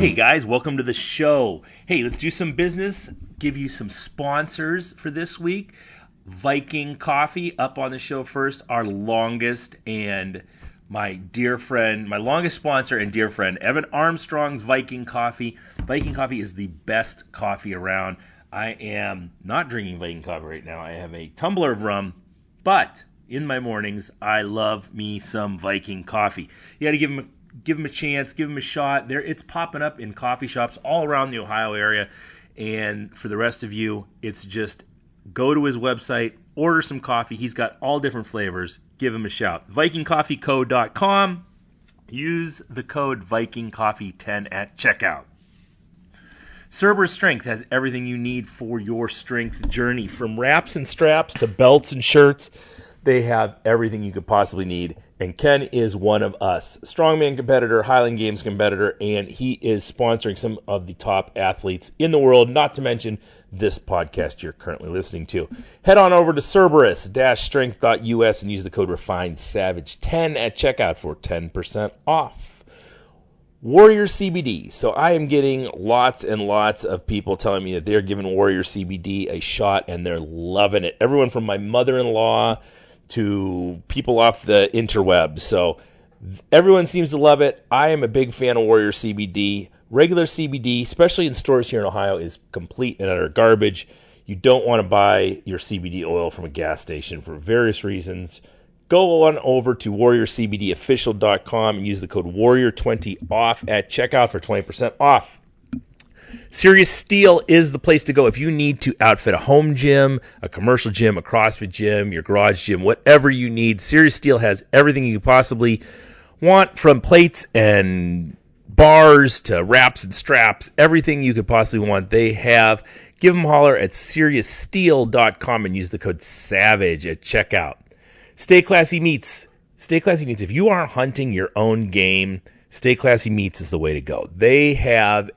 Hey guys, welcome to the show. Hey, let's do some business. Give you some sponsors for this week. Viking Coffee up on the show first, our longest and my dear friend, my longest sponsor and dear friend, Evan Armstrong's Viking Coffee. Viking Coffee is the best coffee around. I am not drinking Viking Coffee right now. I have a tumbler of rum, but in my mornings, I love me some Viking Coffee. You got to give them a chance, give them a shot. It's popping up in coffee shops all around the Ohio area. And for the rest of you, it's just go to his website, order some coffee. He's got all different flavors. Give him a shout. VikingCoffeeCo.com. Use the code VikingCoffee10 at checkout. Cerberus Strength has everything you need for your strength journey. From wraps and straps to belts and shirts, they have everything you could possibly need. And Ken is one of us. Strongman competitor, Highland Games competitor, and he is sponsoring some of the top athletes in the world, not to mention this podcast you're currently listening to. Head on over to Cerberus-strength.us and use the code REFINEDSAVAGE10 at checkout for 10% off. Warrior CBD. So I am getting lots and lots of people telling me that they're giving Warrior CBD a shot and they're loving it. Everyone from my mother-in-law to people off the interweb. So everyone seems to love it. I am a big fan of Warrior CBD. Regular CBD, especially in stores here in Ohio, is complete and utter garbage. You don't want to buy your CBD oil from a gas station for various reasons. Go on over to warriorcbdofficial.com and use the code WARRIOR20 off at checkout for 20% off. Serious Steel is the place to go if you need to outfit a home gym, a commercial gym, a CrossFit gym, your garage gym, whatever you need. Serious Steel has everything you possibly want, from plates and bars to wraps and straps, everything you could possibly want they have. Give them a holler at serioussteel.com and use the code SAVAGE at checkout. Stay Classy Meats. Stay Classy Meats. If you are hunting your own game, Stay Classy Meats is the way to go. They have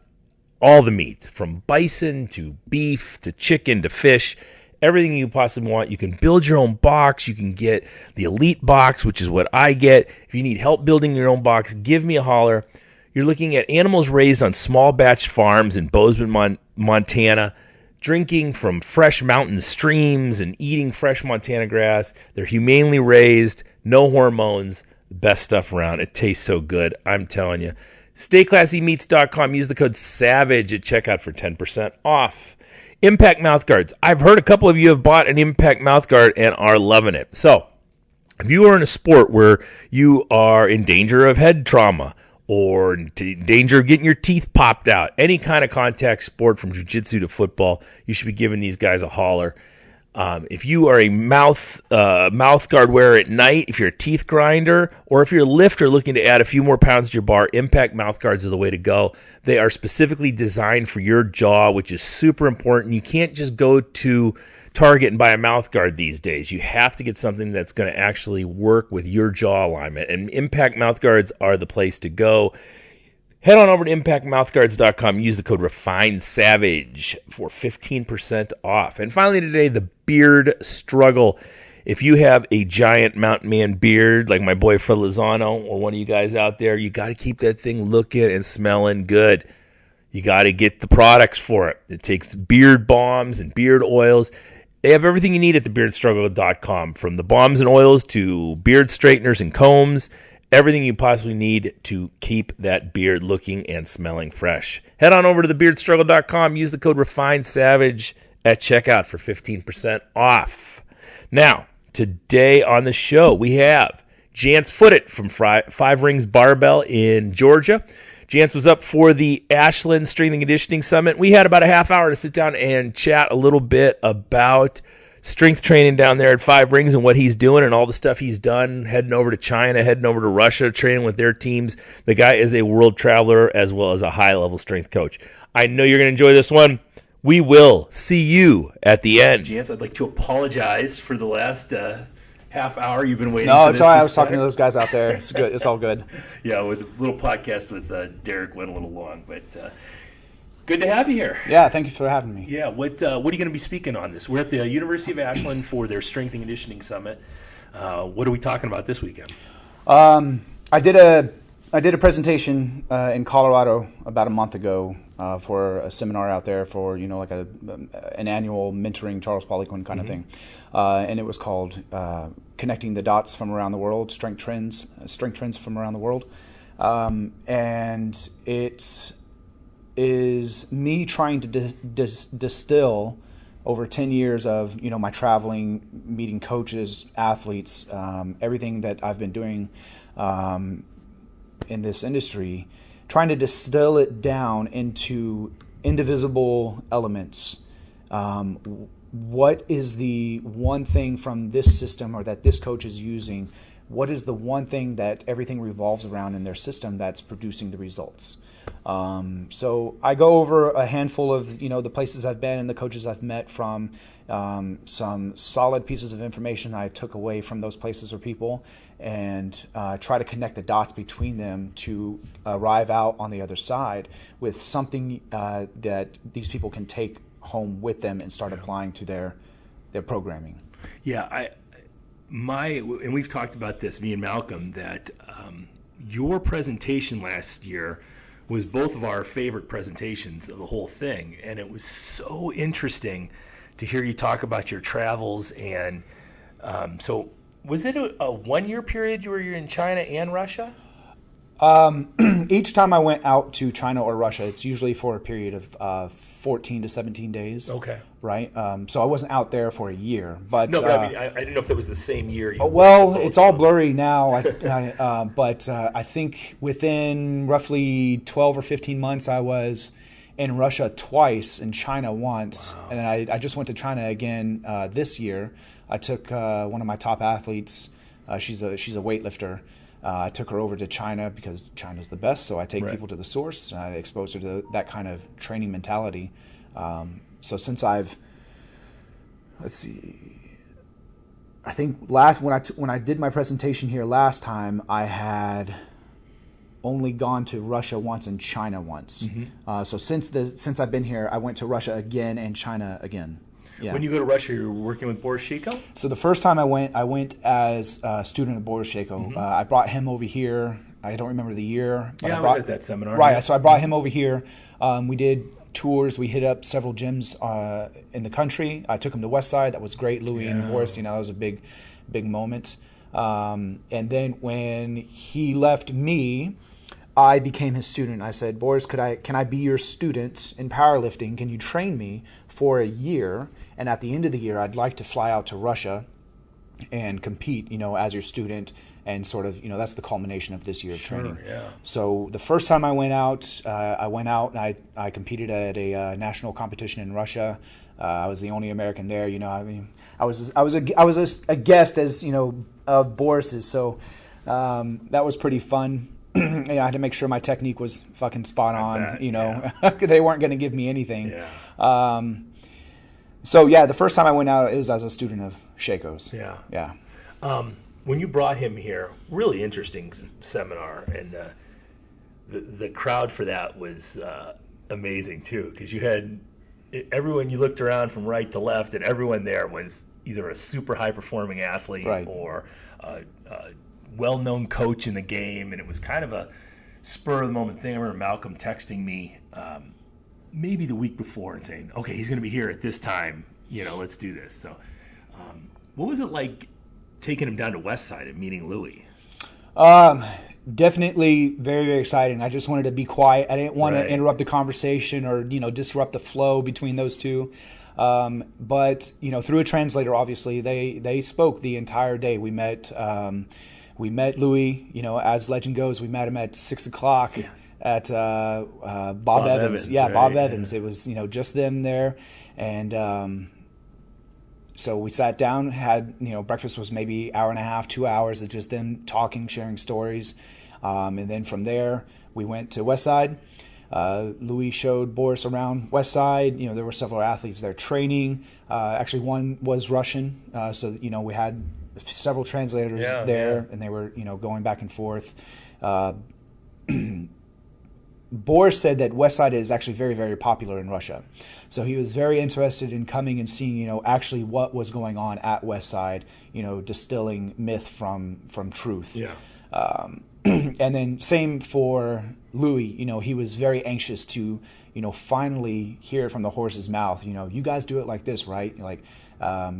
all the meat, from bison to beef to chicken to fish, everything you possibly want. You can build your own box. You can get the Elite box, which is what I get. If you need help building your own box, give me a holler. You're looking at animals raised on small batch farms in Bozeman, Montana, drinking from fresh mountain streams and eating fresh Montana grass. They're humanely raised, no hormones, the best stuff around. It tastes so good, I'm telling you. StayClassyMeats.com. Use the code SAVAGE at checkout for 10% off. Impact Mouthguards. I've heard a couple of you have bought an Impact Mouthguard and are loving it. So, if you are in a sport where you are in danger of head trauma or in danger of getting your teeth popped out, any kind of contact sport from jiu-jitsu to football, you should be giving these guys a holler. If you are a mouth guard wearer at night, if you're a teeth grinder, or if you're a lifter looking to add a few more pounds to your bar, Impact mouth guards are the way to go. They are specifically designed for your jaw, which is super important. You can't just go to Target and buy a mouth guard these days. You have to get something that's going to actually work with your jaw alignment, and Impact mouth guards are the place to go. Head on over to impactmouthguards.com. Use the code REFINEDSAVAGE for 15% off. And finally today, the beard struggle. If you have a giant mountain man beard like my boy Fred Lozano or one of you guys out there, you got to keep that thing looking and smelling good. You got to get the products for it. It takes beard balms and beard oils. They have everything you need at thebeardstruggle.com, from the balms and oils to beard straighteners and combs. Everything you possibly need to keep that beard looking and smelling fresh. Head on over to thebeardstruggle.com. Use the code REFINEDSAVAGE at checkout for 15% off. Now, today on the show, we have Jance Footit from 5 Rings Barbell in Georgia. Jance was up for the Ashland Strength and Conditioning Summit. We had about a half hour to sit down and chat a little bit about strength training down there at 5 Rings and what he's doing and all the stuff he's done, heading over to China, heading over to Russia, training with their teams. The guy is a world traveler as well as a high-level strength coach. I know you're going to enjoy this one. We will see you at the end. Jance, I'd like to apologize for the last half hour you've been waiting for. No, it's all right. I was talking to those guys out there. It's good. It's all good. Yeah, with a little podcast with Derek went a little long, but good to have you here. Yeah, thank you for having me. Yeah, what are you going to be speaking on this? We're at the University of Ashland for their Strength and Conditioning Summit. What are we talking about this weekend? I did an I did a presentation in Colorado about a month ago for a seminar out there for like an annual mentoring Charles Poliquin kind of thing, and it was called "Connecting the Dots from Around the World: Strength Trends from Around the World," and it is me trying to distill over 10 years of my traveling, meeting coaches, athletes, everything that I've been doing in this industry, trying to distill it down into indivisible elements. What is the one thing from this system or that this coach is using? What is the one thing that everything revolves around in their system that's producing the results? So I go over a handful of the places I've been and the coaches I've met from some solid pieces of information I took away from those places or people, and try to connect the dots between them to arrive out on the other side with something that these people can take home with them and start applying to their programming. Yeah, and we've talked about this, me and Malcolm, that your presentation last year was both of our favorite presentations of the whole thing, and it was so interesting to hear you talk about your travels. And so was it a 1 year period you were in China and Russia? Each time I went out to China or Russia, it's usually for a period of 14 to 17 days. Okay. Right? So I wasn't out there for a year. But no, but I didn't know if that was the same year. Well, it's all blurry now. But I think within roughly 12 or 15 months, I was in Russia twice, in China once. Wow. And then I just went to China again this year. I took one of my top athletes. She's a weightlifter. I took her over to China because China's the best, so I take people to the source. I expose her to that kind of training mentality. So since I think when I did my presentation here last time, I had only gone to Russia once and China once. So since I've been here, I went to Russia again and China again. Yeah. When you go to Russia, you're working with Boris Shiko? So the first time I went as a student of Boris Shiko. I brought him over here. I don't remember the year. But I was at that seminar. Right, so I brought him over here. We did tours. We hit up several gyms in the country. I took him to Westside. That was great. Louis and Boris, that was a big moment. And then when he left me, I became his student. I said, Boris, can I be your student in powerlifting? Can you train me for a year? And at the end of the year, I'd like to fly out to Russia and compete, as your student, and sort of, that's the culmination of this year of training. Yeah. So the first time I went out and I competed at a national competition in Russia. I was the only American there. I was a guest as of Boris's. So that was pretty fun. I had to make sure my technique was fucking spot on. They weren't going to give me anything. Yeah. So the first time I went out, it was as a student of Shako's. Yeah. Yeah. When you brought him here, really interesting seminar, and the crowd for that was amazing too, because you had everyone. You looked around from right to left, and everyone there was either a super high performing athlete or a well-known coach in the game, and it was kind of a spur of the moment thing. I remember Malcolm texting me maybe the week before and saying, okay, he's going to be here at this time, let's do this. So what was it like taking him down to Westside and meeting Louis? Definitely very, very exciting. I just wanted to be quiet. I didn't want to interrupt the conversation or disrupt the flow between those two. But through a translator, obviously they spoke the entire day. We met Louis, as legend goes. We met him at 6:00 at Bob Evans. Yeah, Bob Evans. It was just them there, and so we sat down. Had breakfast was maybe hour and a half, 2 hours of just them talking, sharing stories, and then from there we went to Westside. Louis showed Boris around Westside. There were several athletes there training. Actually, one was Russian, so we had several translators there, and they were going back and forth. Boris said that Westside is actually very, very popular in Russia, so he was very interested in coming and seeing actually what was going on at Westside, distilling myth from truth. And then same for Louis. He was very anxious to, finally hear from the horse's mouth. You guys do it like this, right?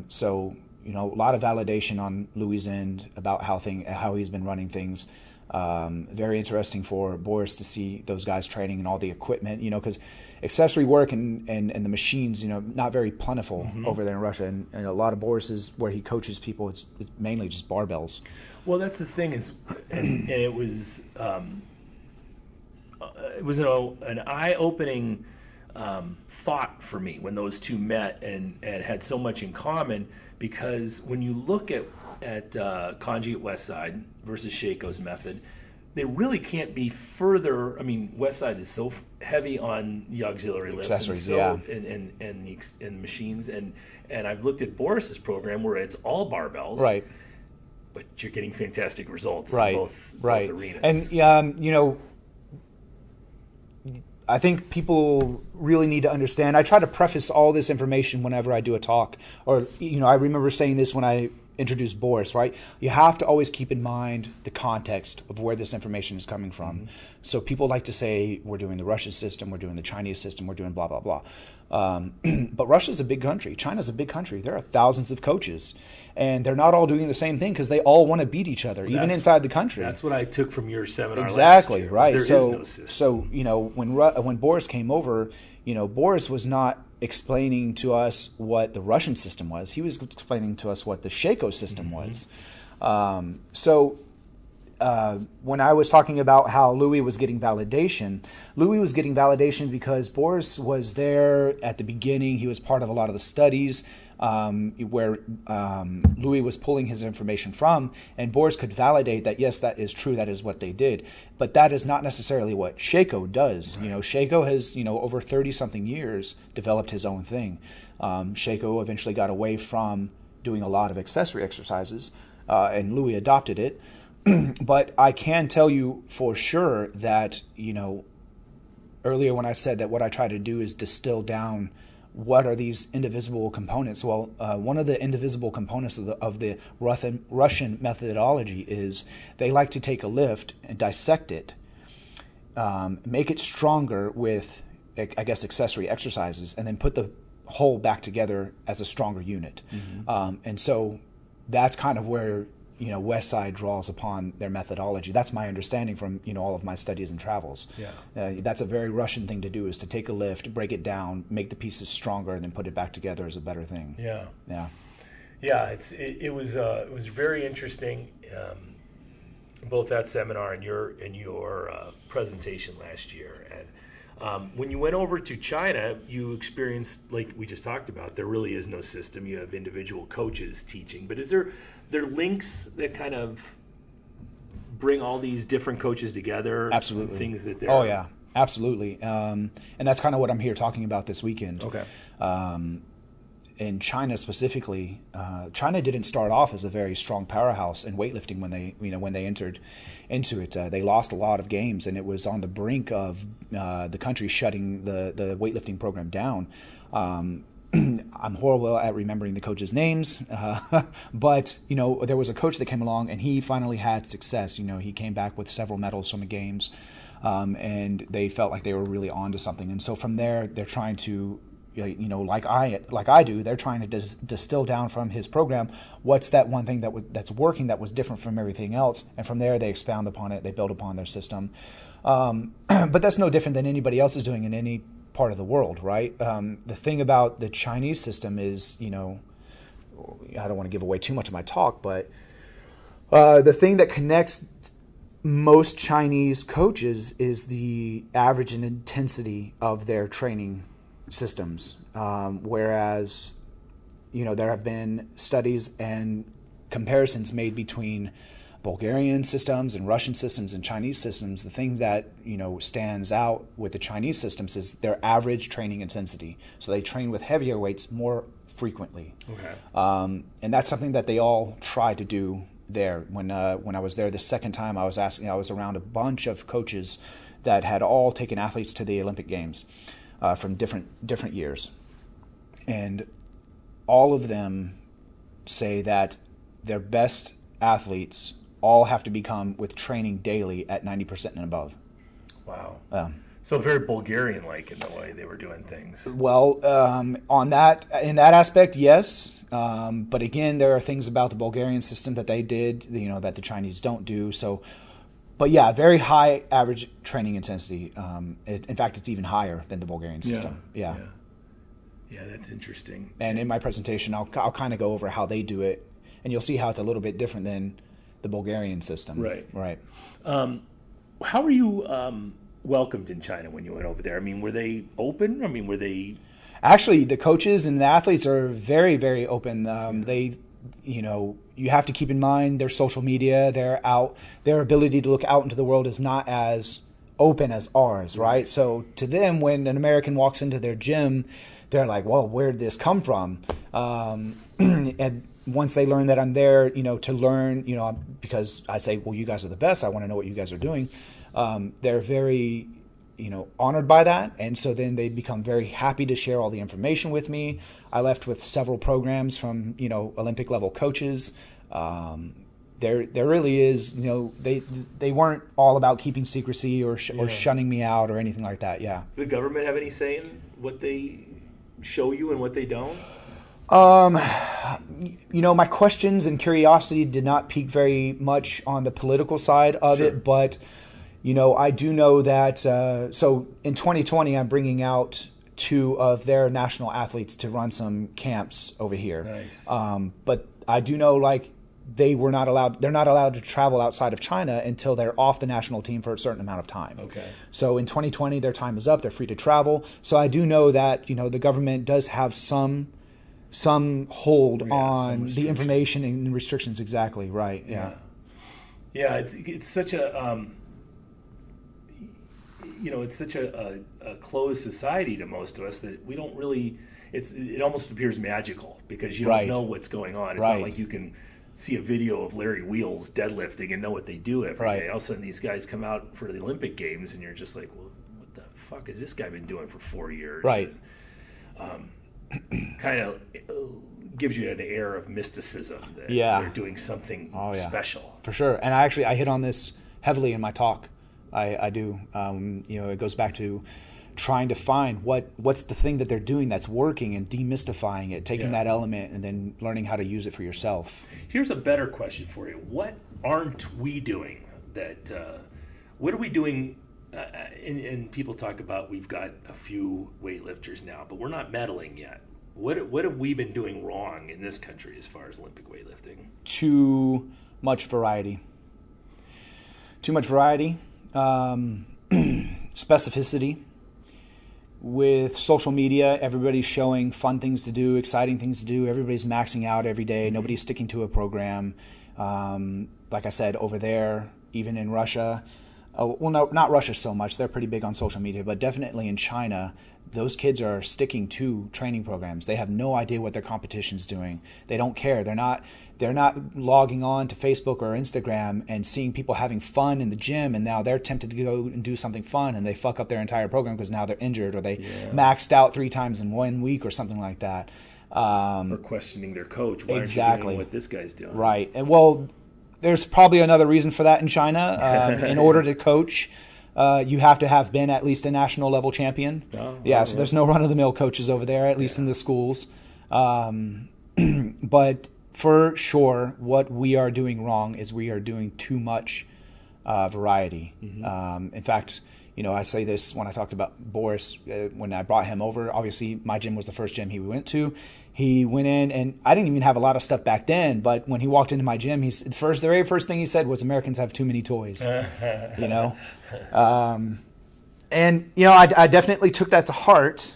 So a lot of validation on Louis' end about how he's been running things. Very interesting for Boris to see those guys training and all the equipment, because accessory work and the machines, not very plentiful over there in Russia. And a lot of Boris's, where he coaches people, it's mainly just barbells. Well, that's the thing is, and it was an eye-opening thought for me when those two met and had so much in common, because when you look at conjugate Westside versus Shaco's method, they really can't be further. I mean, Westside is so heavy on the auxiliary lifts accessories, and machines, and I've looked at Boris's program where it's all barbells, right? But you're getting fantastic results right. in both arenas. And I think people really need to understand. I try to preface all this information whenever I do a talk, or I remember saying this when I introduced Boris, right? You have to always keep in mind the context of where this information is coming from. Mm-hmm. So people like to say, we're doing the Russian system, we're doing the Chinese system, we're doing blah, blah, blah. But Russia's a big country. China's a big country. There are thousands of coaches, and they're not all doing the same thing because they all want to beat each other, even inside the country. That's what I took from your seminar exactly, last year. Right. There is no system. So when Boris came over, Boris was not explaining to us what the Russian system was. He was explaining to us what the Shaco system was. When I was talking about how Louis was getting validation because Boris was there at the beginning. He was part of a lot of the studies where Louis was pulling his information from, and Boris could validate that, yes, that is true, that is what they did. But that is not necessarily what Shaco does. Right. Shaco has, over 30-something years developed his own thing. Shaco eventually got away from doing a lot of accessory exercises, and Louis adopted it. But I can tell you for sure that, earlier when I said that what I try to do is distill down what are these indivisible components. Well, one of the indivisible components of the Russian methodology is they like to take a lift and dissect it, make it stronger with, I guess, accessory exercises, and then put the whole back together as a stronger unit. Mm-hmm. And so that's kind of where Westside draws upon their methodology. That's my understanding from all of my studies and travels. Yeah, that's a very Russian thing to do, is to take a lift, break it down, make the pieces stronger, and then put it back together as a better thing. Yeah. It was very interesting, both that seminar and your presentation last year. And when you went over to China, you experienced, like we just talked about, there really is no system. You have individual coaches teaching, but is there links that kind of bring all these different coaches together? Absolutely. Things that they're... Oh, yeah, absolutely. And that's kind of what I'm here talking about this weekend. Okay. In China specifically, China didn't start off as a very strong powerhouse in weightlifting when they entered into it. They lost a lot of games, and it was on the brink of the country shutting the weightlifting program down. I'm horrible at remembering the coaches' names, but there was a coach that came along, and he finally had success. He came back with several medals from the games, and they felt like they were really onto something. And so from there, they're trying to, like I do, they're trying to distill down from his program what's that one thing that's working that was different from everything else, and from there they expound upon it, they build upon their system. But that's no different than anybody else is doing in any part of the world, right? The thing about the Chinese system is, I don't want to give away too much of my talk, but the thing that connects most Chinese coaches is the average and intensity of their training systems, whereas there have been studies and comparisons made between Bulgarian systems and Russian systems and Chinese systems. The thing that stands out with the Chinese systems is their average training intensity. So they train with heavier weights more frequently. Okay. And that's something that they all try to do there. When I was there the second time, I was around a bunch of coaches that had all taken athletes to the Olympic Games from different years, and all of them say that their best athletes all have to become with training daily at 90% and above. Wow. So very Bulgarian-like in the way they were doing things. Well, in that aspect, yes. But again, there are things about the Bulgarian system that they did, that the Chinese don't do. So, but yeah, very high average training intensity. In fact, it's even higher than the Bulgarian system. Yeah, that's interesting. And in my presentation, I'll kind of go over how they do it, and you'll see how it's a little bit different than the Bulgarian system. Right. How were you welcomed in China when you went over there? I mean, were they open? I mean, were they... Actually, the coaches and the athletes are very, very open. They, you have to keep in mind their social media, their ability to look out into the world is not as open as ours, right? So to them, when an American walks into their gym, they're like, well, where did this come from? And once they learn that I'm there, to learn, because I say, well, you guys are the best. I want to know what you guys are doing. They're very, honored by that. And so then they become very happy to share all the information with me. I left with several programs from, Olympic level coaches. There really is, they weren't all about keeping secrecy or shunning me out or anything like that. Yeah. Does the government have any say in what they show you and what they don't? My questions and curiosity did not peak very much on the political side of it, but I do know that, so in 2020, I'm bringing out 2 of their national athletes to run some camps over here. Nice. But I do know, they're not allowed to travel outside of China until they're off the national team for a certain amount of time. Okay. So in 2020, their time is up. They're free to travel. So I do know that, the government does have some hold on the information and restrictions. Exactly. Right. Yeah. Yeah. It's such a, it's such a closed society to most of us that we don't really, it almost appears magical because you don't know what's going on. It's not like you can see a video of Larry Wheels deadlifting and know what they do every day. All of a sudden these guys come out for the Olympic Games and you're just like, well, what the fuck has this guy been doing for 4 years? Right. Kind of gives you an air of mysticism that they're doing something special. For sure. And I hit on this heavily in my talk. I do. It goes back to trying to find what's the thing that they're doing that's working and demystifying it, taking that element and then learning how to use it for yourself. Here's a better question for you. What aren't we doing what are we doing? And people talk about we've got a few weightlifters now, but we're not medaling yet. What have we been doing wrong in this country as far as Olympic weightlifting? Too much variety. Specificity. With social media, everybody's showing fun things to do, exciting things to do. Everybody's maxing out every day. Nobody's sticking to a program. Like I said, over there, even in Russia, no, not Russia so much. They're pretty big on social media, but definitely in China, those kids are sticking to training programs. They have no idea what their competition's doing. They don't care. They're not logging on to Facebook or Instagram and seeing people having fun in the gym, and now they're tempted to go and do something fun, and they fuck up their entire program because now they're injured or they maxed out 3 times in 1 week or something like that. Or questioning their coach. Why aren't you doing what this guy's doing? Right. And well, there's probably another reason for that in China. In order to coach, you have to have been at least a national level champion. So there's no run-of-the-mill coaches over there, at least in the schools. But for sure, what we are doing wrong is we are doing too much variety. In fact, I say this when I talked about Boris, when I brought him over. Obviously, my gym was the first gym he went to. He went in, and I didn't even have a lot of stuff back then, but when he walked into my gym, the very first thing he said was, Americans have too many toys, And, I definitely took that to heart.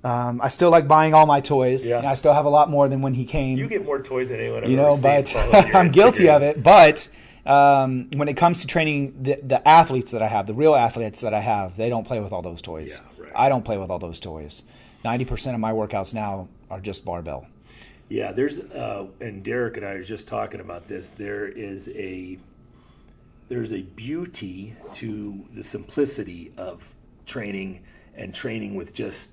I still like buying all my toys. And I still have a lot more than when he came. You get more toys than anyone I've ever seen. But I'm guilty of it. But when it comes to training the athletes that I have, the real athletes that I have, they don't play with all those toys. I don't play with all those toys. 90% of my workouts now are just barbell. Yeah, there's and Derek and I were just talking about this. There's a beauty to the simplicity of training and training with just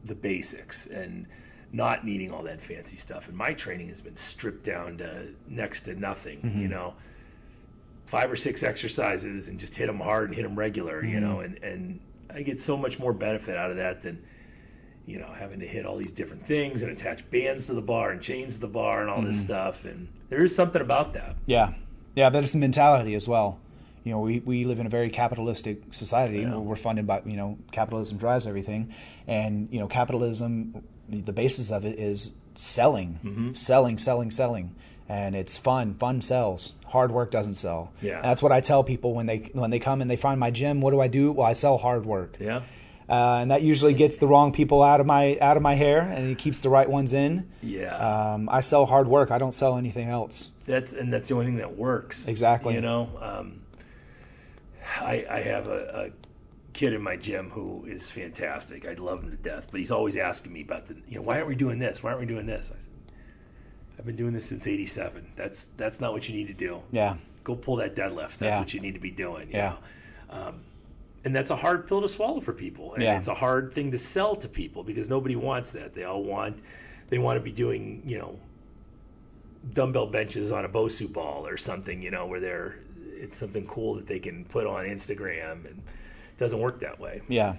the basics and not needing all that fancy stuff. And my training has been stripped down to next to nothing. 5 or 6 exercises and just hit them hard and hit them regular, you know, and I get so much more benefit out of that than, you know, having to hit all these different things and attach bands to the bar and chains to the bar and all this stuff. And there is something about that. Yeah. Yeah, but it's the mentality as well. You know, we live in a very capitalistic society. Yeah. We're funded by, you know, capitalism drives everything. And, you know, capitalism, the basis of it is selling, selling. And it's fun. Fun sells. Hard work doesn't sell. Yeah. That's what I tell people when they come and they find my gym. What do I do? Well, I sell hard work. Yeah. And that usually gets the wrong people out of my hair, and it keeps the right ones in. Yeah. I sell hard work. I don't sell anything else. That's the only thing that works. Exactly. You know, I have a kid in my gym who is fantastic. I love him to death, but he's always asking me about why aren't we doing this? Why aren't we doing this? I said, I've been doing this since '87. That's not what you need to do. Yeah. Go pull that deadlift. That's what you need to be doing. You know? And that's a hard pill to swallow for people. And it's a hard thing to sell to people because nobody wants that. They want to be doing, you know, dumbbell benches on a Bosu ball or something, you know, where it's something cool that they can put on Instagram, and it doesn't work that way. Yeah.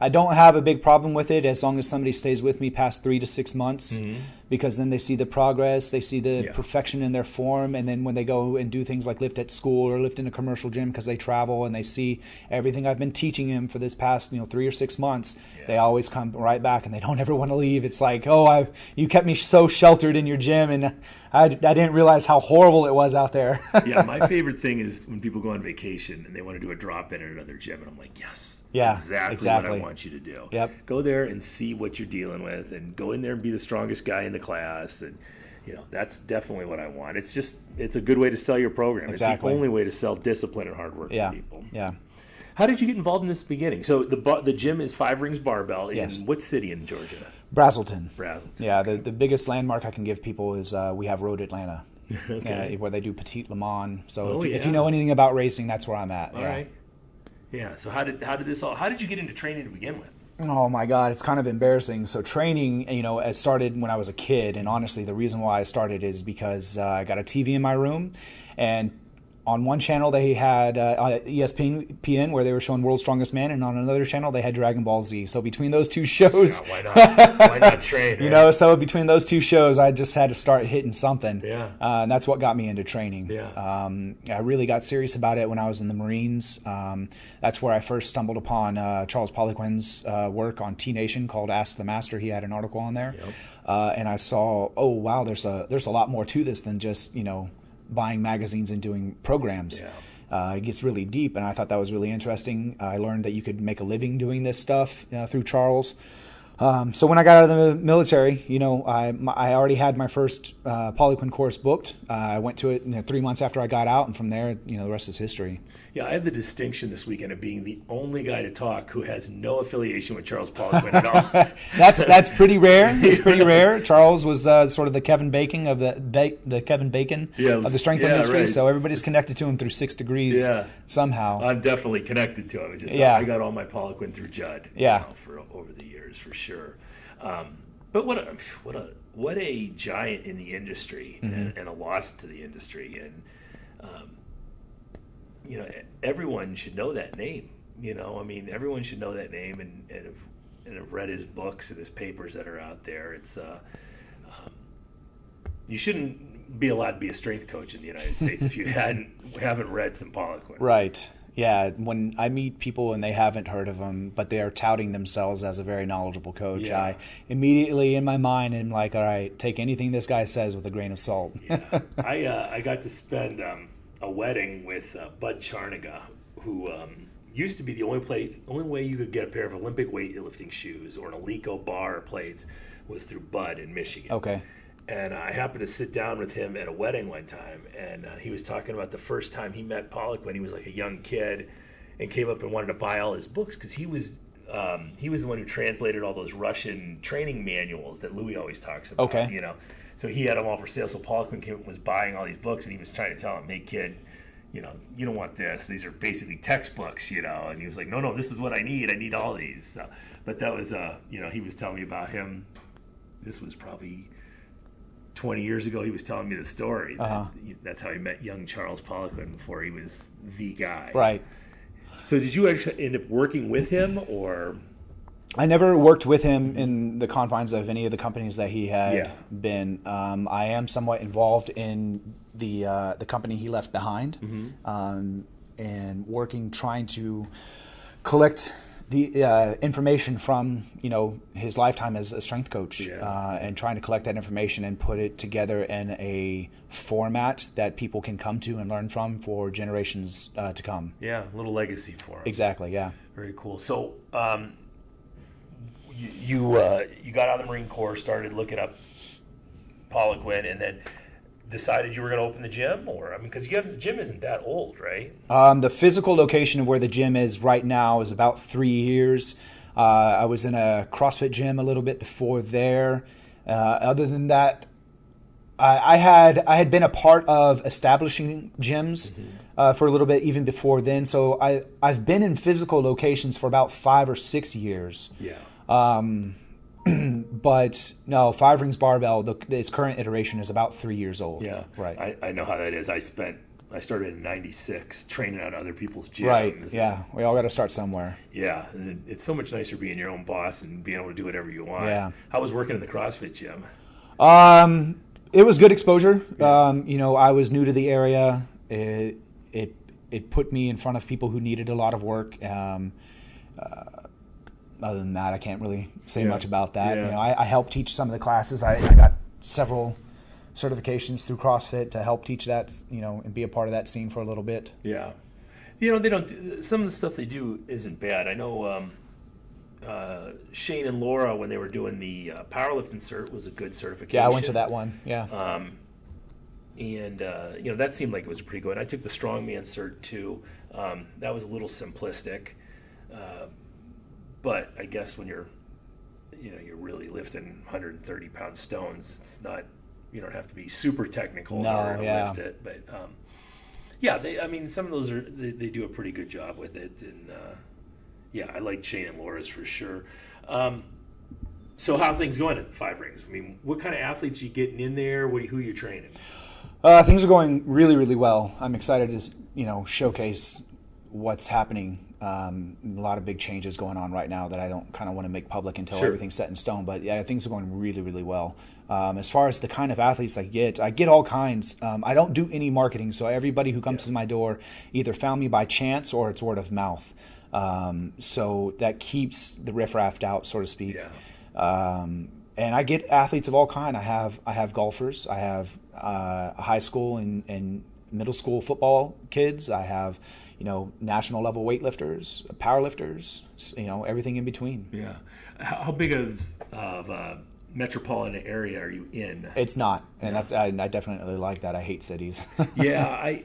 I don't have a big problem with it as long as somebody stays with me past 3 to 6 months, because then they see the progress, they see the perfection in their form, and then when they go and do things like lift at school or lift in a commercial gym because they travel and they see everything I've been teaching them for this past 3 or 6 months, they always come right back and they don't ever want to leave. It's like, oh, you kept me so sheltered in your gym, and I didn't realize how horrible it was out there. Yeah, my favorite thing is when people go on vacation and they want to do a drop-in at another gym, and I'm like, yes. Yeah, exactly what I want you to do. Yep. Go there and see what you're dealing with, and go in there and be the strongest guy in the class. And, you know, that's definitely what I want. It's a good way to sell your program. Exactly. It's the only way to sell discipline and hard work to people. Yeah. How did you get involved in this beginning? So the gym is 5 Rings Barbell in what city in Georgia? Braselton. Yeah, the biggest landmark I can give people is we have Road Atlanta, where they do Petite Le Mans. So if you know anything about racing, that's where I'm at. All right. Yeah. So how did you get into training to begin with? Oh my God, it's kind of embarrassing. So training, it started when I was a kid, and honestly, the reason why I started is because I got a TV in my room, and on one channel they had ESPN where they were showing World's Strongest Man, and on another channel they had Dragon Ball Z. So between those two shows, why not? Why not train? So between those two shows, I just had to start hitting something. Yeah. And that's what got me into training. Yeah. I really got serious about it when I was in the Marines. That's where I first stumbled upon Charles Poliquin's work on T-Nation called Ask the Master. He had an article on there. Yep. And I saw, oh wow, there's a lot more to this than just buying magazines and doing programs. Yeah. It gets really deep, and I thought that was really interesting. I learned that you could make a living doing this stuff through Charles. So when I got out of the military, I already had my first Poliquin course booked. I went to it 3 months after I got out, and from there, the rest is history. Yeah, I have the distinction this weekend of being the only guy to talk who has no affiliation with Charles Poliquin at all. That's pretty rare. It's pretty rare. Charles was sort of the Kevin Bacon of the Kevin Bacon of the strength industry. Right. So everybody's connected to him through 6 Degrees somehow. I'm definitely connected to him. It's just I got all my Poliquin through Judd. For over the years, for sure. But what a giant in the industry, and a loss to the industry, and everyone should know that name. Everyone should know that name and have read his books and his papers that are out there. It's you shouldn't be allowed to be a strength coach in the United States if you haven't read some Poliquin. Right. Yeah, when I meet people and they haven't heard of him, but they are touting themselves as a very knowledgeable coach, I immediately in my mind am like, all right, take anything this guy says with a grain of salt. Yeah. I got to spend a wedding with Bud Charniga, who used to be the only way you could get a pair of Olympic weightlifting shoes or an Alico bar or plates was through Bud in Michigan. Okay. And I happened to sit down with him at a wedding one time, and he was talking about the first time he met Poliquin. He was like a young kid and came up and wanted to buy all his books because he was the one who translated all those Russian training manuals that Louis always talks about. Okay. So he had them all for sale. So Poliquin came up and was buying all these books, and he was trying to tell him, hey, kid, you don't want this. These are basically textbooks, And he was like, no, this is what I need. I need all these. So, but that was, he was telling me about him. This was probably 20 years ago, he was telling me the story. That's how he met young Charles Poliquin before he was the guy. Right. So did you actually end up working with him, or? I never worked with him in the confines of any of the companies that he had been. I am somewhat involved in the company he left behind, and trying to collect the information from his lifetime as a strength coach, and trying to collect that information and put it together in a format that people can come to and learn from for generations to come. Yeah, a little legacy for him. Exactly. Yeah. Very cool. So you got out of the Marine Corps, started looking up Poliquin, and then decided you were going to open the gym, or because the gym isn't that old, right? The physical location of where the gym is right now is about 3 years. I was in a CrossFit gym a little bit before there. Other than that, I had been a part of establishing gyms for a little bit even before then. So I've been in physical locations for about 5 or 6 years. Yeah. But no, 5 Rings Barbell, its current iteration is about 3 years old. Yeah, right. I know how that is. I started in '96 training at other people's gyms. Right. Yeah, we all got to start somewhere. Yeah, and it's so much nicer being your own boss and being able to do whatever you want. Yeah. How was working in the CrossFit gym? It was good exposure. Yeah. I was new to the area. It put me in front of people who needed a lot of work. Other than that, I can't really say much about that. Yeah. I helped teach some of the classes. I got several certifications through CrossFit to help teach that, and be a part of that scene for a little bit. Yeah. They don't. Some of the stuff they do isn't bad. I know Shane and Laura, when they were doing the powerlifting cert, was a good certification. Yeah, I went to that one. Yeah. And that seemed like it was pretty good. I took the strongman cert too. That was a little simplistic. But I guess when you're really lifting 130-pound stones, it's not, you don't have to be super technical in order to lift it. But some of those they do a pretty good job with it. And I like Shane and Laura's for sure. So how are things going at 5 Rings? I mean, what kind of athletes are you getting in there? Who are you training? Things are going really, really well. I'm excited to showcase what's happening. A lot of big changes going on right now that I don't kind of want to make public until everything's set in stone. But yeah, things are going really, really well. As far as the kind of athletes I get all kinds. I don't do any marketing, so everybody who comes to my door either found me by chance or it's word of mouth. So that keeps the riffraff out, so to speak. Yeah. And I get athletes of all kind. I have golfers. I have high school and middle school football kids. I have national level weightlifters, powerlifters, everything in between. Yeah. How big of a metropolitan area are you in? It's not, and I definitely like that. I hate cities. Yeah,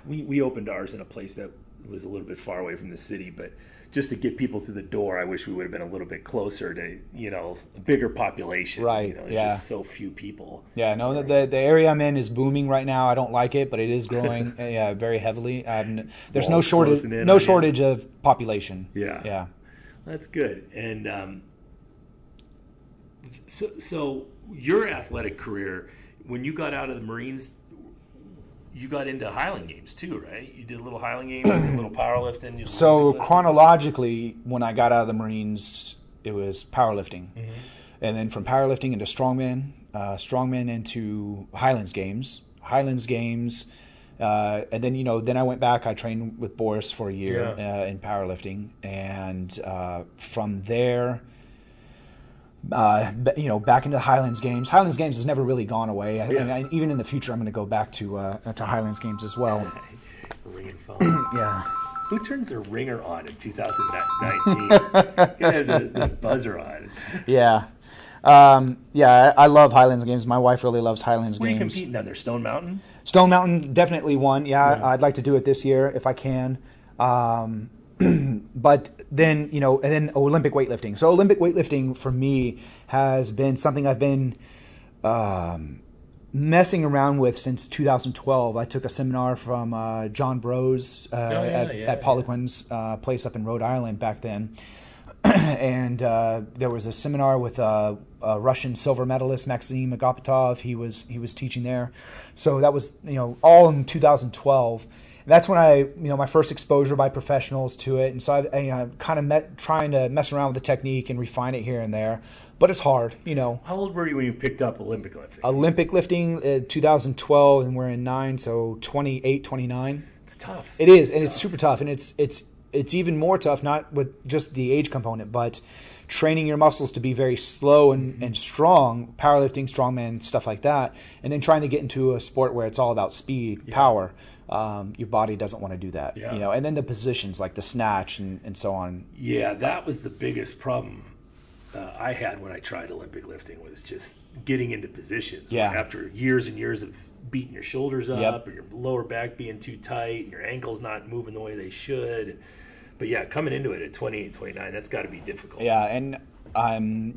we opened ours in a place that was a little bit far away from the city, but just to get people through the door, I wish we would have been a little bit closer to, a bigger population. Right. There's just so few people. Yeah, no, the area I'm in is booming right now. I don't like it, but it is growing very heavily. There's no shortage of population. Yeah. Yeah. That's good. And so your athletic career, when you got out of the Marines, you got into Highland Games too, right? You did a little Highland Games, a little powerlifting. So chronologically, when I got out of the Marines, it was powerlifting. Mm-hmm. And then from powerlifting into strongman into Highlands Games. And then, then I went back. I trained with Boris for a year in powerlifting. And from there, back into the Highlands Games. Highlands Games has never really gone away. Even in the future, I'm going to go back to Highlands Games as well. Ring and phone. Yeah. Who turns their ringer on in 2019? Get the buzzer on. Yeah. I love Highlands Games. My wife really loves Highlands Games. Where are you competing down there? Stone Mountain? Stone Mountain, definitely one. Yeah, I'd like to do it this year if I can. But then, and then Olympic weightlifting. So Olympic weightlifting for me has been something I've been messing around with since 2012. I took a seminar from John Bros at Poliquin's place up in Rhode Island back then. and there was a seminar with a Russian silver medalist, Maxim Agapitov. He was teaching there. So that was, all in 2012. And that's when I, my first exposure by professionals to it. And so I kind of trying to mess around with the technique and refine it here and there. But it's hard, How old were you when you picked up Olympic lifting? Olympic lifting, 2012, and we're in 9, so 28, 29. It's tough. It is, and it's super tough. And it's even more tough, not with just the age component, but training your muscles to be very slow and strong, powerlifting, strongman, stuff like that, and then trying to get into a sport where it's all about speed, power. Your body doesn't want to do that, and then the positions like the snatch and so on. Yeah, that was the biggest problem I had when I tried Olympic lifting, was just getting into positions. Yeah. After years and years of beating your shoulders up, or your lower back being too tight, and your ankles not moving the way they should. But yeah, coming into it at 28, 29, that's got to be difficult. Yeah, and I'm,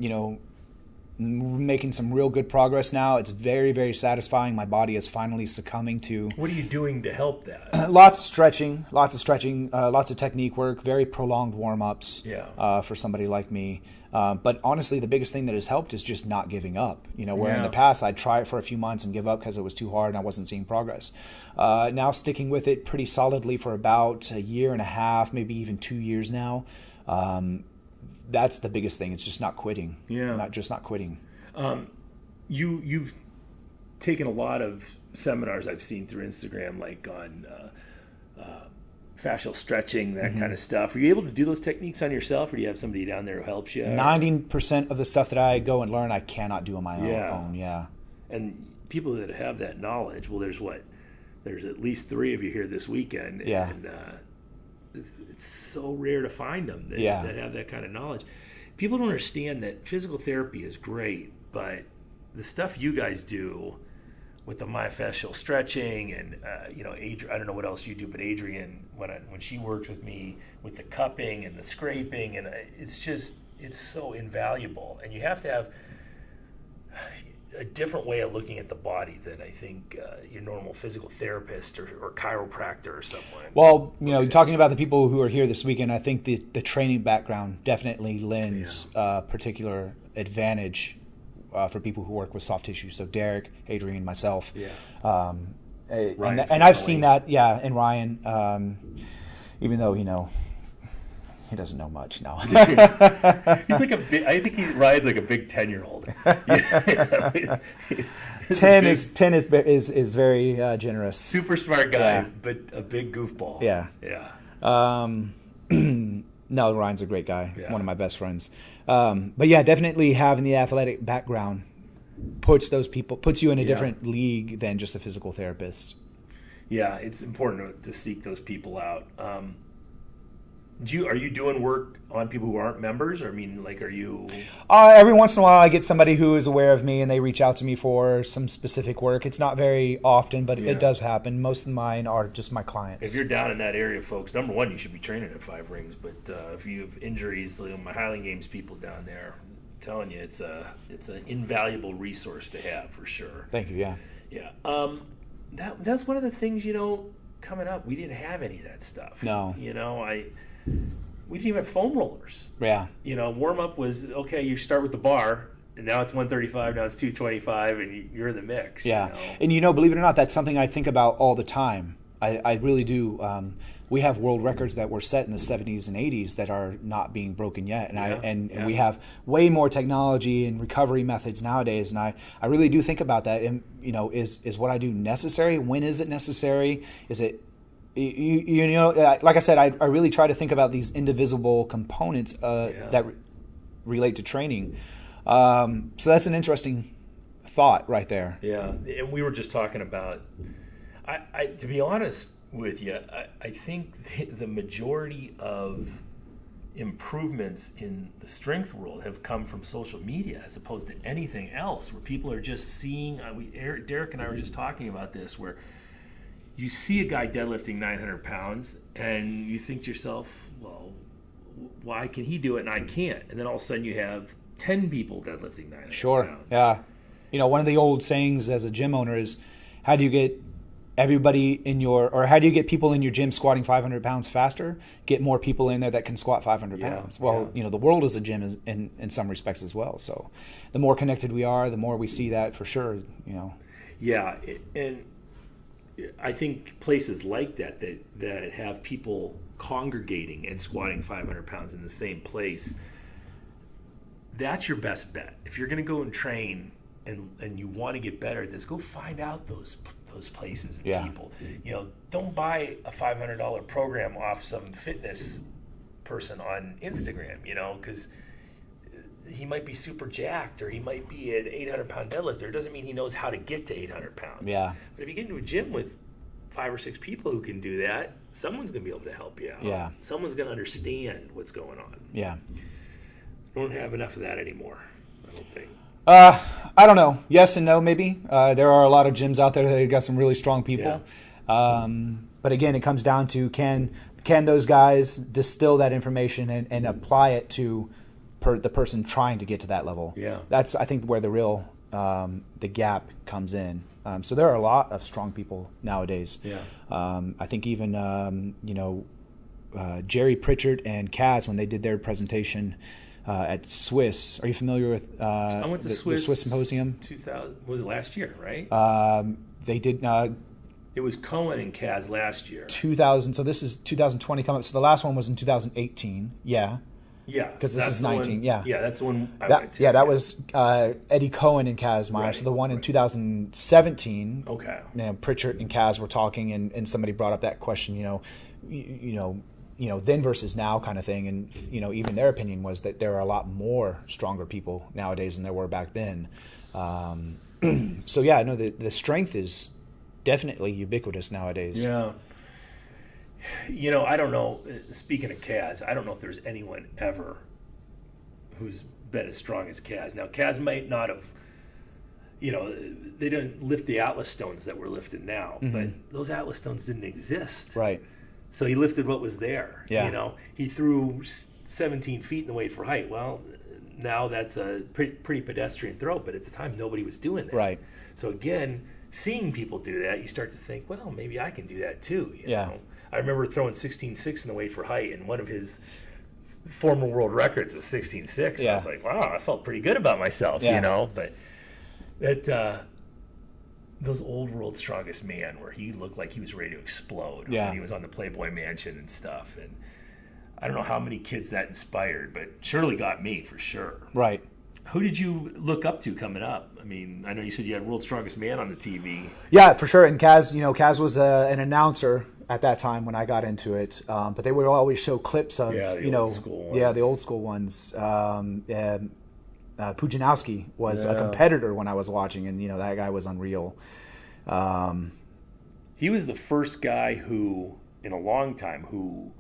making some real good progress now. It's very, very satisfying. My body is finally succumbing to... What are you doing to help that? Lots of stretching, lots of technique work, very prolonged warm-ups for somebody like me. But honestly, the biggest thing that has helped is just not giving up. Where in the past I'd try it for a few months and give up because it was too hard and I wasn't seeing progress. Now sticking with it pretty solidly for about a year and a half, maybe even 2 years now. That's the biggest thing. It's just not quitting. Yeah. Not quitting. You've taken a lot of seminars I've seen through Instagram, like on fascial stretching, that kind of stuff. Are you able to do those techniques on yourself, or do you have somebody down there who helps you? 90% of the stuff that I go and learn, I cannot do on my own. Yeah. And people that have that knowledge, well, there's at least 3 of you here this weekend. Yeah. And it's so rare to find them that have that kind of knowledge. People don't understand that physical therapy is great, but the stuff you guys do with the myofascial stretching and Adrian, I don't know what else you do, but Adrian, when she worked with me with the cupping and the scraping, and it's so invaluable. And you have to have a different way of looking at the body than I think your normal physical therapist or chiropractor or someone. Well, talking about the people who are here this weekend, I think the training background definitely lends particular advantage for people who work with soft tissue. So Derek, Adrian, myself. Yeah. Ryan, and I've seen that, and Ryan, even though, he doesn't know much now. He's like I think Ryan's like a big 10-year-old. 10 is very generous. Super smart guy, but a big goofball. Yeah. No, Ryan's a great guy. One of my best friends. But yeah, definitely having the athletic background puts you in a different league than just a physical therapist. Yeah, it's important to seek those people out. Are you doing work on people who aren't members? Or are you? Every once in a while, I get somebody who is aware of me and they reach out to me for some specific work. It's not very often, but it does happen. Most of mine are just my clients. If you're down in that area, folks, number one, you should be training at 5 Rings. But if you have injuries, my Highland Games people down there, I'm telling you, it's an invaluable resource to have for sure. Thank you. Yeah. Yeah. That's one of the things, coming up. We didn't have any of that stuff. No. We didn't even have foam rollers. Yeah. Warm up was, okay, you start with the bar, and now it's 135, now it's 225, and you're in the mix. Yeah. And believe it or not, that's something I think about all the time. I really do. We have world records that were set in the 70s and 80s that are not being broken yet. And we have way more technology and recovery methods nowadays. And I really do think about that. And, is what I do necessary? When is it necessary? Is it... like I said, I really try to think about these indivisible components that relate to training. So that's an interesting thought right there. Yeah, and we were just talking about, I to be honest with you, I think the majority of improvements in the strength world have come from social media as opposed to anything else, where people are just seeing, Derek and I were just talking about this, where you see a guy deadlifting 900 pounds and you think to yourself, well, why can he do it and I can't? And then all of a sudden you have 10 people deadlifting 900 Sure. pounds. Yeah. One of the old sayings as a gym owner is, how do you get everybody in or how do you get people in your gym squatting 500 pounds faster? Get more people in there that can squat 500 pounds. Well, the world is a gym in some respects as well. So the more connected we are, the more we see that for sure, Yeah, and I think places like that have people congregating and squatting 500 pounds in the same place, that's your best bet. If you're going to go and train and you want to get better at this, go find out those places and people. Don't buy a $500 program off some fitness person on Instagram, because he might be super jacked or he might be an 800-pound deadlifter. It doesn't mean he knows how to get to 800 pounds. Yeah. But if you get into a gym with 5 or 6 people who can do that, someone's going to be able to help you out. Yeah. Someone's going to understand what's going on. Yeah. Don't have enough of that anymore, I don't think. I don't know. Yes and no, maybe. There are a lot of gyms out there that got some really strong people. Yeah. But again, it comes down to can those guys distill that information and apply it to the person trying to get to that level. Yeah. That's, I think, where the real the gap comes in. So there are a lot of strong people nowadays. Yeah. I think even Jerry Pritchard and Kaz, when they did their presentation at Swiss. Are you familiar with I went to the Swiss Symposium? 2000, was it last year, right? They did. It was Cohen and Kaz last year. 2000. So this is 2020 coming up. So the last one was in 2018. Yeah. Yeah. Because this is 19. One, yeah. Yeah, that's the one I went to. Yeah, that was Eddie Cohen and Kaz Meyer. Right, so the one in 2017. Okay. Pritchard and Kaz were talking, and somebody brought up that question. Then versus now kind of thing. And, even their opinion was that there are a lot more stronger people nowadays than there were back then. So, yeah, no, the strength is definitely ubiquitous nowadays. Yeah. I don't know, speaking of Kaz, I don't know if there's anyone ever who's been as strong as Kaz. Now, Kaz might not have, they didn't lift the Atlas stones that we're lifting now, but those Atlas stones didn't exist. Right. So he lifted what was there. Yeah. He threw 17 feet in the weight for height. Well, now that's a pretty pedestrian throw, but at the time nobody was doing that. Right. So again, seeing people do that, you start to think, well, maybe I can do that too. You know? I remember throwing 16.6 in the weight for height, and one of his former world records was 16.6. And I was like, wow, I felt pretty good about myself, But that those old World's Strongest Man, where he looked like he was ready to explode when he was on the Playboy Mansion and stuff. And I don't know how many kids that inspired, but surely got me for sure. Right. Who did you look up to coming up? I mean, I know you said you had World's Strongest Man on the TV. Yeah, for sure. And Kaz was an announcer at that time when I got into it. But they would always show clips of, the old school ones. Pujanowski was a competitor when I was watching, and that guy was unreal. He was the first guy who, in a long time, who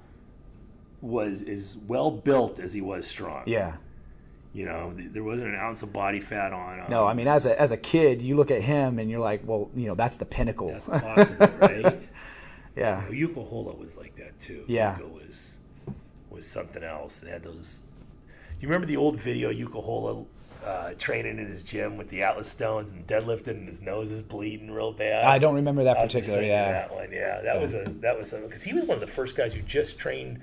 was as well built as he was strong. Yeah. There wasn't an ounce of body fat on him. No, I mean, as a kid, you look at him and you're like, well, that's the pinnacle. That's possible, right? Yeah. Yuko Hola was like that too. Yeah. Yuko was something else. It had those. You remember the old video, Yuko Hola training in his gym with the Atlas stones and deadlifting, and his nose is bleeding real bad? I don't remember that particular. That one. Yeah, that was something, because he was one of the first guys who just trained.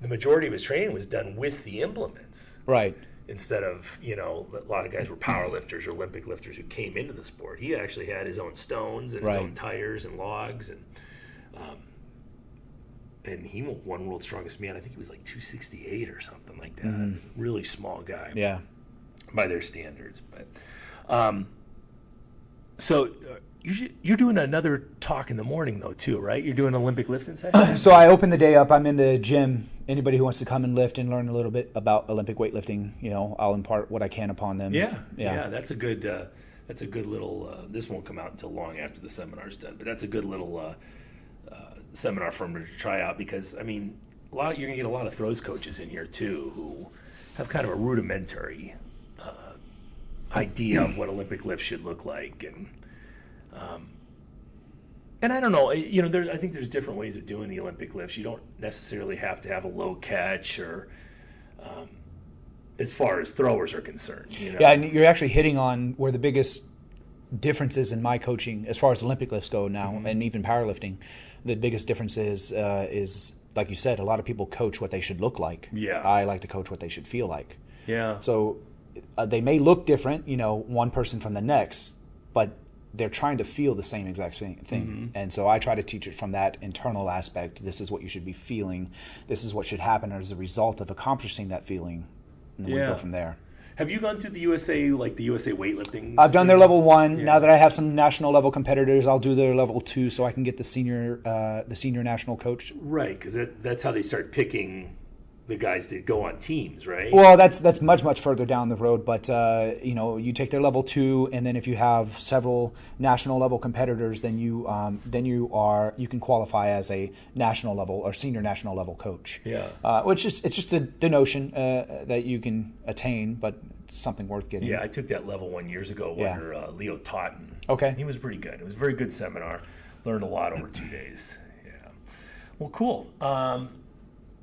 The majority of his training was done with the implements. Right. Instead of, a lot of guys were power lifters or Olympic lifters who came into the sport. He actually had his own stones and his own tires and logs, and he won World's Strongest Man. I think he was like 268 or something like that. Mm-hmm. Really small guy. Yeah. By their standards. But so you're doing another talk in the morning though too, right? You're doing an Olympic lifting session? So I open the day up. I'm in the gym. Anybody who wants to come and lift and learn a little bit about Olympic weightlifting, I'll impart what I can upon them. Yeah. That's a good little. This won't come out until long after the seminar's done, but that's a good little seminar for them to try out, because I mean, you're gonna get a lot of throws coaches in here too who have kind of a rudimentary idea of what Olympic lift should look like, and I don't know, I think there's different ways of doing the Olympic lifts. You don't necessarily have to have a low catch, or as far as throwers are concerned. Yeah, and you're actually hitting on where the biggest differences in my coaching as far as Olympic lifts go now, and even powerlifting, the biggest difference is like you said, a lot of people coach what they should look like. Yeah. I like to coach what they should feel like. Yeah. So they may look different, one person from the next, but they're trying to feel the same exact same thing. And so I try to teach it from that internal aspect. This is what you should be feeling. This is what should happen as a result of accomplishing that feeling. And then we go from there. Have you gone through the USA, like the USA weightlifting? I've done their level 1. Yeah. Now that I have some national level competitors, I'll do their level 2 so I can get the senior national coach. Right, because that's how they start picking the guys that go on teams, right? Well, that's much further down the road, but you take their level 2, and then if you have several national level competitors, then you can qualify as a national level or senior national level coach. Yeah. Which is it's just a denotion that you can attain, but it's something worth getting. Yeah, I took that level 1 years ago under Leo Totten. Okay. He was pretty good. It was a very good seminar. Learned a lot over 2 days. Yeah. Well, cool.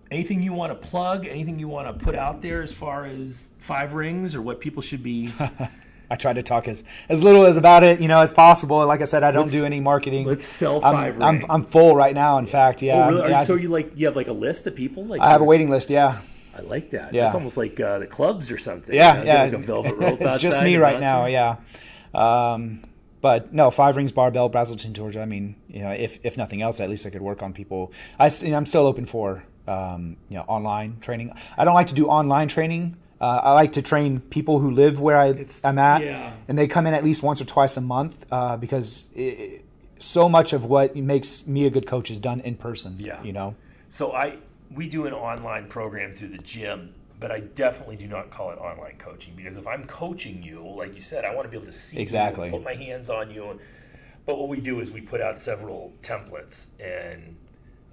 Anything you want to plug? Anything you want to put out there as far as 5 Rings or what people should be? I try to talk as little about it, as possible. Like I said, I don't do any marketing. Let's sell 5 Rings. I'm full right now. In fact, yeah. Oh, really? So you have like a list of people? Like I have a waiting list. Yeah. I like that. Yeah. It's almost like the clubs or something. Yeah, yeah. Like a velvet rope it's just me right now. Yeah. But no, 5 Rings Barbell, Braselton, Georgia. I mean, if nothing else, at least I could work on people. I'm still open for online training. I don't like to do online training. I like to train people who live where I'm at, and they come in at least once or twice a month because so much of what makes me a good coach is done in person. Yeah. So we do an online program through the gym, but I definitely do not call it online coaching because if I'm coaching you, like you said, I want to be able to see you and put my hands on you. But what we do is we put out several templates, and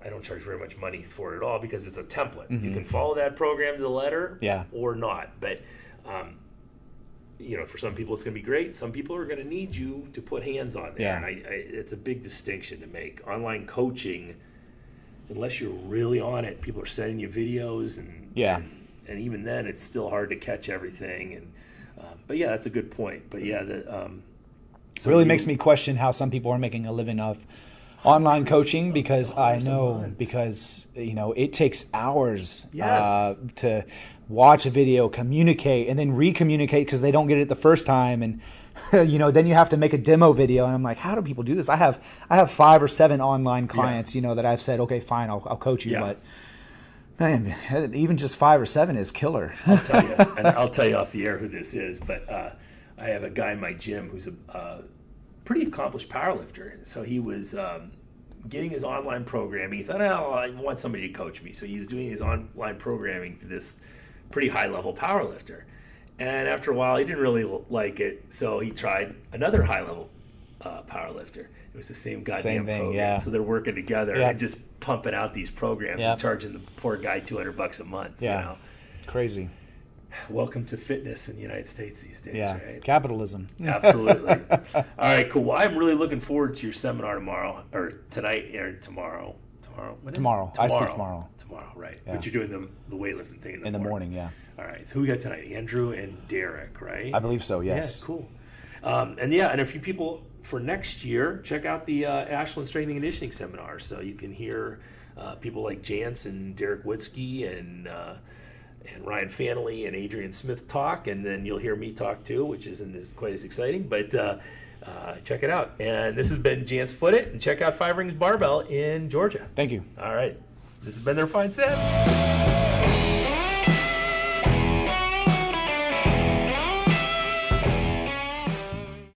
I don't charge very much money for it at all because it's a template. You can follow that program to the letter or not. But, for some people it's going to be great. Some people are going to need you to put hands on there. And it's a big distinction to make. Online coaching, unless you're really on it, people are sending you videos. And even then, it's still hard to catch everything. And but, that's a good point. But, it really makes me question how some people are making a living off online coaching because it takes hours to watch a video, communicate, and then re-communicate because they don't get it the first time, and then you have to make a demo video. And I'm like, how do people do this? I have 5 or 7 online clients, that I've said, okay, fine, I'll coach you, but man, even just 5 or 7 is killer. I'll tell you, and I'll tell you off the air who this is, but I have a guy in my gym who's a pretty accomplished powerlifter. So he was getting his online programming. He thought, I want somebody to coach me. So he was doing his online programming to this pretty high-level powerlifter. And after a while, he didn't really like it. So he tried another high-level powerlifter. It was the same goddamn program. Yeah. So they're working together and just pumping out these programs and charging the poor guy $200 a month. Yeah, crazy. Welcome to fitness in the United States these days, right? Capitalism. Absolutely. All right, cool. Well, I'm really looking forward to your seminar tomorrow, or tonight, or tomorrow. Tomorrow. I speak tomorrow. Tomorrow, right. Yeah. But you're doing the weightlifting thing in the morning, yeah. All right, so who we got tonight? Andrew and Derek, right? I believe so, yes. Yeah, cool. And a few people for next year, check out the Ashland Strength and Conditioning Seminar, so you can hear people like Jance and Derek Witzke and Ryan Fanley and Adrian Smith talk, and then you'll hear me talk too, which isn't quite as exciting, but check it out. And this has been Jance Footit, and check out 5 Rings Barbell in Georgia. Thank you. All right. This has been their Fine Steps.